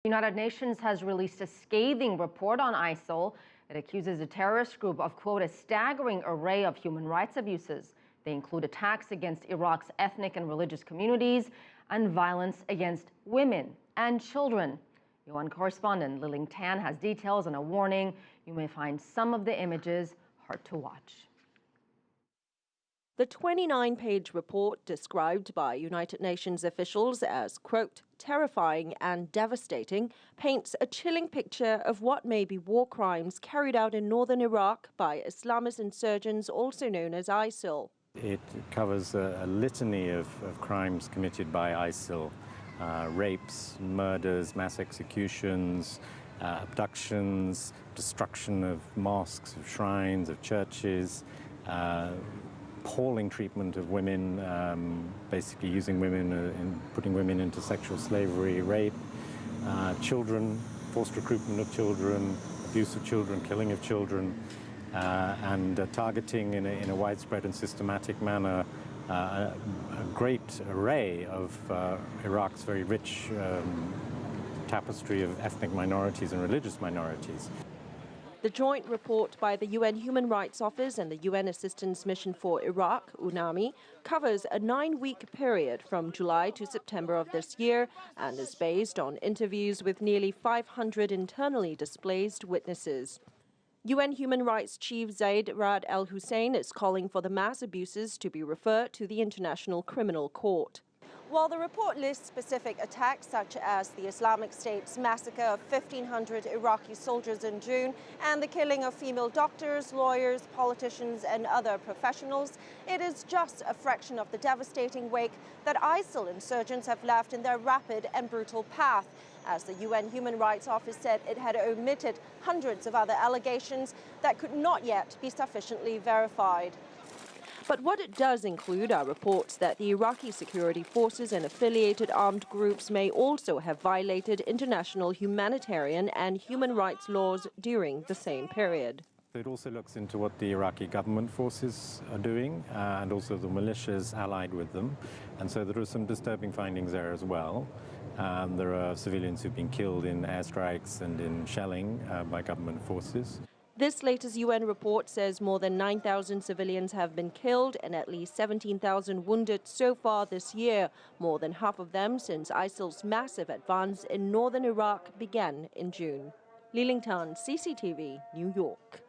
The United Nations has released a scathing report on ISIL. It accuses the terrorist group of, quote, a staggering array of human rights abuses. They include attacks against Iraq's ethnic and religious communities and violence against women and children. UN correspondent Liling has details and a warning. You may find some of the images hard to watch. The 29-page report, described by United Nations officials as, quote, terrifying and devastating, paints a chilling picture of what may be war crimes carried out in northern Iraq by Islamist insurgents, also known as ISIL. It covers a litany of crimes committed by ISIL, rapes, murders, mass executions, abductions, destruction of mosques, of shrines, of churches, appalling treatment of women, basically using women and putting women into sexual slavery, rape, children, forced recruitment of children, abuse of children, killing of children, and targeting in a widespread and systematic manner a great array of Iraq's very rich tapestry of ethnic minorities and religious minorities. The joint report by the UN Human Rights Office and the UN Assistance Mission for Iraq, UNAMI, covers a 9-week period from July to September of this year and is based on interviews with nearly 500 internally displaced witnesses. UN Human Rights Chief Zaid Ra'ad Al Hussein is calling for the mass abuses to be referred to the International Criminal Court. While the report lists specific attacks such as the Islamic State's massacre of 1,500 Iraqi soldiers in June and the killing of female doctors, lawyers, politicians and other professionals, it is just a fraction of the devastating wake that ISIL insurgents have left in their rapid and brutal path. As the UN Human Rights Office said, it had omitted hundreds of other allegations that could not yet be sufficiently verified. But what it does include are reports that the Iraqi security forces and affiliated armed groups may also have violated international humanitarian and human rights laws during the same period. It also looks into what the Iraqi government forces are doing and also the militias allied with them. And so there are some disturbing findings there as well. There are civilians who've been killed in airstrikes and in shelling by government forces. This latest UN report says more than 9,000 civilians have been killed and at least 17,000 wounded so far this year, more than half of them since ISIL's massive advance in northern Iraq began in June. Liling, CCTV, New York.